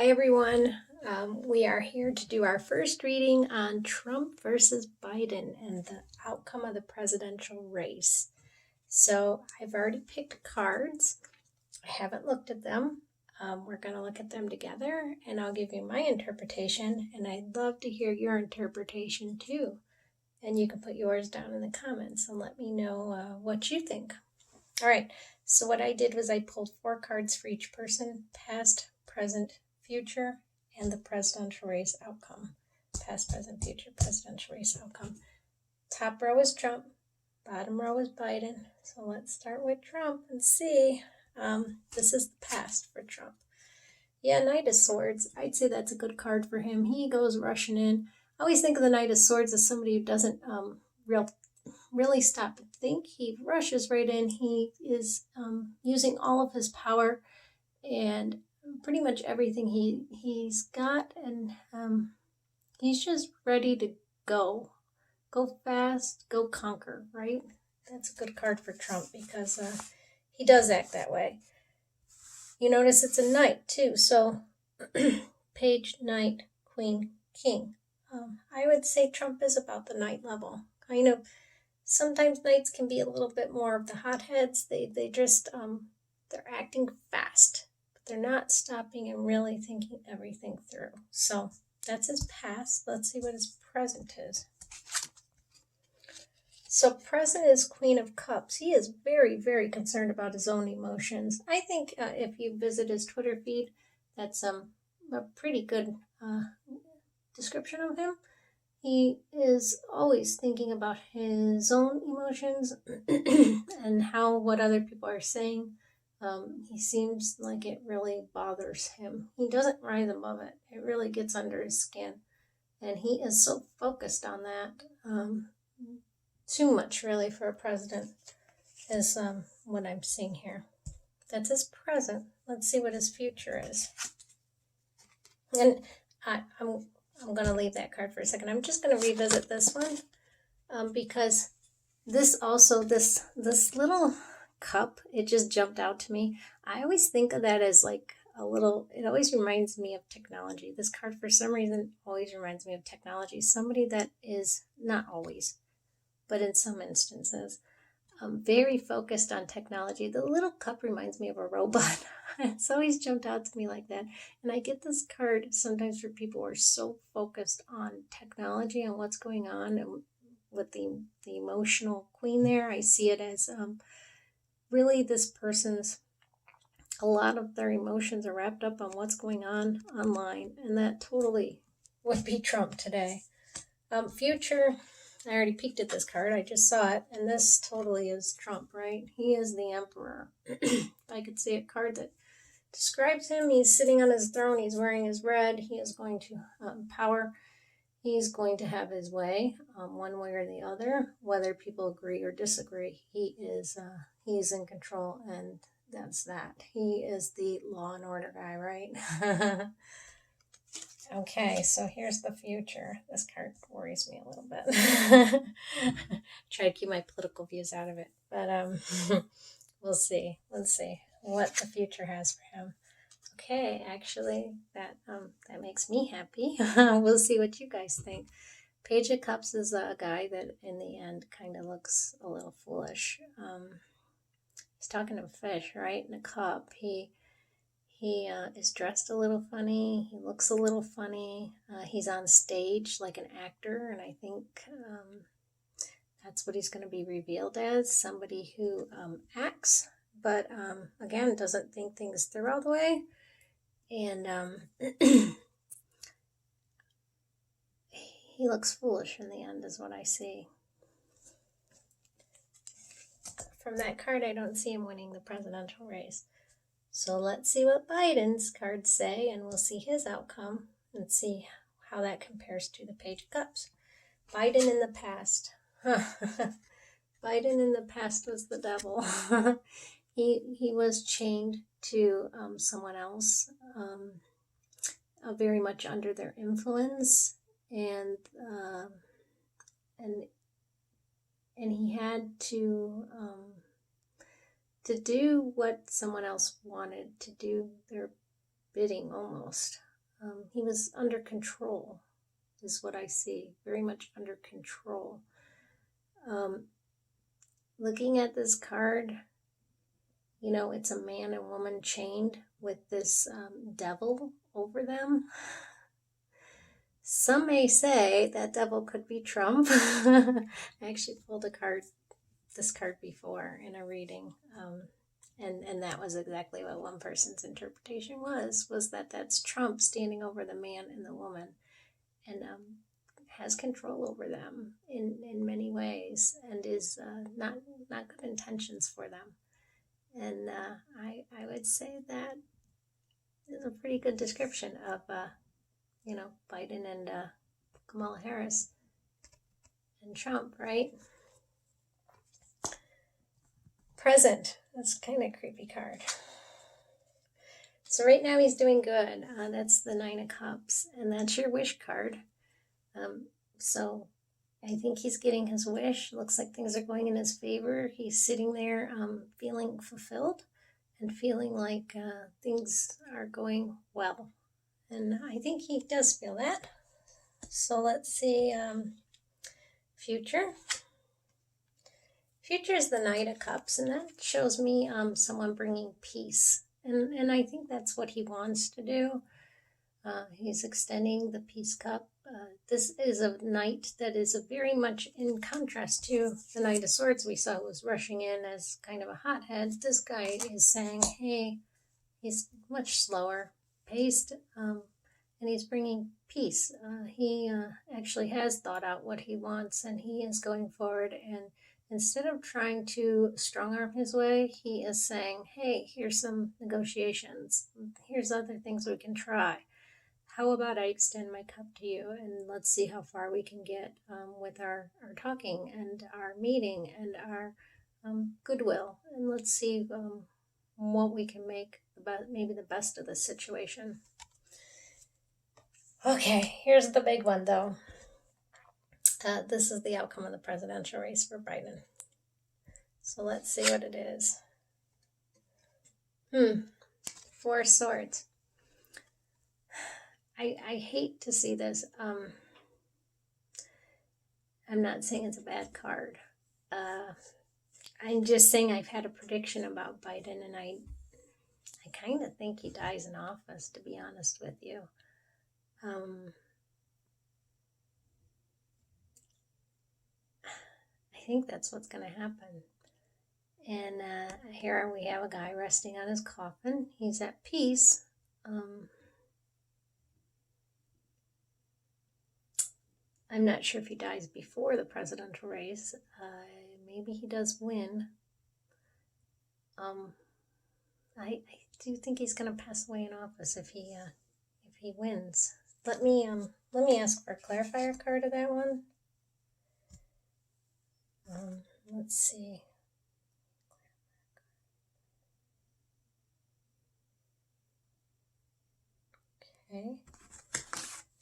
Hi everyone. We are here to do our first reading on Trump versus Biden and the outcome of the presidential race. So I've already picked cards. I haven't looked at them. We're going to look at them together and I'll give you my interpretation, and I'd love to hear your interpretation too. And you can put yours down in the comments and let me know what you think. All right, so what I did was I pulled 4 cards for each person: past, present, future, and the presidential race outcome. Past, present, future, presidential race outcome. Top row is Trump, bottom row is Biden. So let's start with Trump and see. This is the past for Trump. Yeah, Knight of Swords. I'd say that's a good card for him. He goes rushing in. I always think of the Knight of Swords as somebody who doesn't really stop and think. He rushes right in. He is using all of his power and pretty much everything he's got, and he's just ready to go fast, go conquer, right? That's a good card for Trump because he does act that way. You notice it's a knight too, so page, knight, queen, king. I would say Trump is about the knight level. Kind of. Sometimes knights can be a little bit more of the hotheads. They just they're acting fast, but they're not stopping and really thinking everything through. So that's his past. Let's see what his present is. So present is Queen of Cups. He is very, very concerned about his own emotions. I think if you visit his Twitter feed, that's a pretty good description of him. He is always thinking about his own emotions and what other people are saying. He seems like it really bothers him. He doesn't rise above it. It really gets under his skin. And he is so focused on that. Too much, really, for a president is what I'm seeing here. That's his present. Let's see what his future is. And I'm going to leave that card for a second. I'm just going to revisit this one because this little cup, it just jumped out to me. I always think of that as like it always reminds me of technology. This card, for some reason, always reminds me of technology. Somebody that is, not always, but in some instances, very focused on technology. The little cup reminds me of a robot. It's always jumped out to me like that. And I get this card sometimes for people who are so focused on technology and what's going on, and with the emotional queen there, I see it as really this person's, a lot of their emotions are wrapped up on what's going on online, and that totally would be Trump today. Future, I already peeked at this card. I just saw it, and this totally is Trump, right? He is the emperor. I could see a card that describes him. He's sitting on his throne. He's wearing his red. He is going to power. He's going to have his way, one way or the other, whether people agree or disagree. He's in control, and that's that. He is the law and order guy, right? Okay, so here's the future. This card worries me a little bit. Try to keep my political views out of it, but we'll see. Let's see what the future has for him. Okay, actually, that makes me happy. We'll see what you guys think. Page of Cups is a guy that, in the end, kind of looks a little foolish. He's talking to a fish, right, in a cup. He is dressed a little funny. He looks a little funny. He's on stage like an actor, and I think that's what he's going to be revealed as, somebody who acts, but again, doesn't think things through all the way. And he looks foolish in the end is what I see. From that card, I don't see him winning the presidential race. So let's see what Biden's cards say, and we'll see his outcome and see how that compares to the Page of Cups. Biden in the past. Biden in the past was the devil. He was chained to someone else, very much under their influence, and he had to do what someone else wanted, to do their bidding almost. He was under control, is what I see, very much under control. Looking at this card, it's a man and woman chained with this devil over them. Some may say that devil could be Trump. I actually pulled this card before in a reading, and that was exactly what one person's interpretation was that that's Trump standing over the man and the woman, and has control over them in many ways, and is not good intentions for them. And I would say that is a pretty good description of Biden and Kamala Harris and Trump, right? Present. That's kind of a creepy card. So right now he's doing good. That's the 9 of Cups, and that's your wish card. So I think he's getting his wish. Looks like things are going in his favor. He's sitting there feeling fulfilled and feeling like things are going well. And I think he does feel that. So let's see. Future. Future is the Knight of Cups, and that shows me someone bringing peace. And I think that's what he wants to do. He's extending the peace cup. This is a knight that is very much in contrast to the Knight of Swords we saw was rushing in as kind of a hothead. This guy is saying, hey, he's much slower paced, and he's bringing peace. He actually has thought out what he wants, and he is going forward, and instead of trying to strong-arm his way, he is saying, hey, here's some negotiations. Here's other things we can try. How about I extend my cup to you, and let's see how far we can get with our talking and our meeting and our goodwill. And let's see what we can make maybe the best of the situation. Okay, here's the big one, though. This is the outcome of the presidential race for Biden. So let's see what it is. 4 of Swords. I hate to see this. I'm not saying it's a bad card. I'm just saying I've had a prediction about Biden, and I kind of think he dies in office, to be honest with you. I think that's what's going to happen. And here we have a guy resting on his coffin. He's at peace. I'm not sure if he dies before the presidential race. Maybe he does win. I do think he's going to pass away in office if he wins. Let me ask for a clarifier card of that one. Let's see. Okay.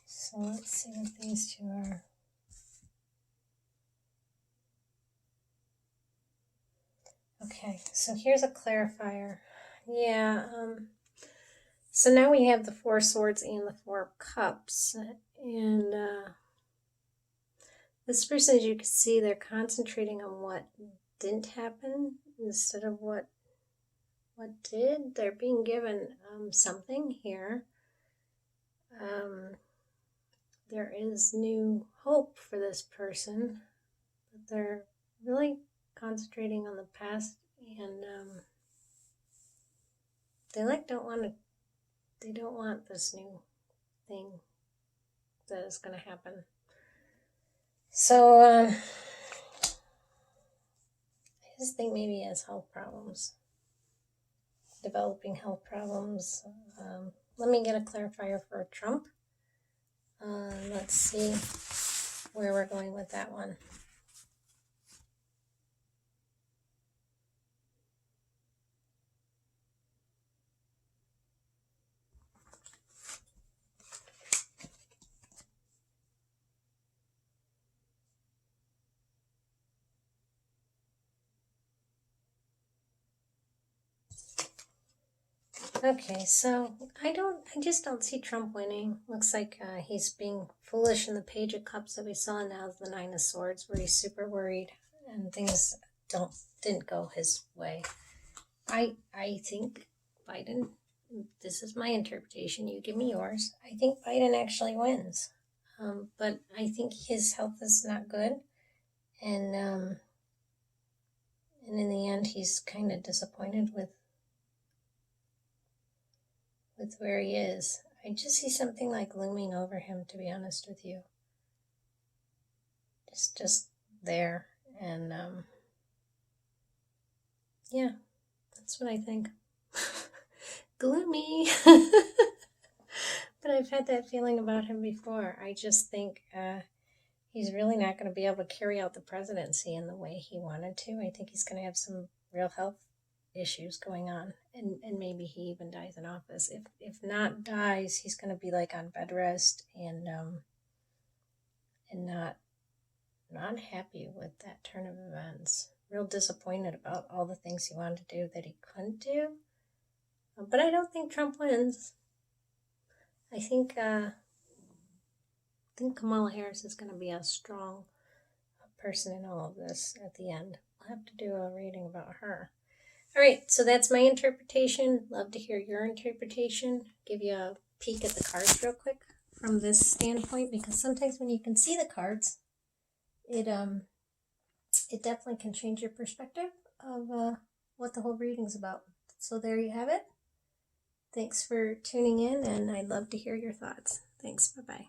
So let's see what these two are. Okay, so here's a clarifier. Yeah, so now we have the 4 of Swords and the 4 of Cups. And this person, as you can see, they're concentrating on what didn't happen instead of what did. They're being given something here. There is new hope for this person, but they're really concentrating on the past, and they don't want this new thing that is going to happen. So I just think maybe he has health problems, developing health problems. Let me get a clarifier for Trump. Let's see where we're going with that one. Okay, so I just don't see Trump winning. Looks like he's being foolish in the Page of Cups that we saw. Now the Nine of Swords, where he's super worried and things didn't go his way. I think Biden. This is my interpretation. You give me yours. I think Biden actually wins, but I think his health is not good, and in the end, he's kind of disappointed with where he is. I just see something like looming over him, to be honest with you. Just there. And yeah, that's what I think. Gloomy. But I've had that feeling about him before. I just think he's really not going to be able to carry out the presidency in the way he wanted to. I think he's going to have some real health issues going on, and maybe he even dies in office. If not dies, he's going to be like on bed rest and not happy with that turn of events. Real disappointed about all the things he wanted to do that he couldn't do. But I don't think Trump wins. I think Kamala Harris is going to be a strong person in all of this at the end. I'll have to do a reading about her. All right, so that's my interpretation. Love to hear your interpretation. Give you a peek at the cards real quick from this standpoint, because sometimes when you can see the cards, it definitely can change your perspective of what the whole reading's about. So there you have it. Thanks for tuning in, and I'd love to hear your thoughts. Thanks. Bye-bye.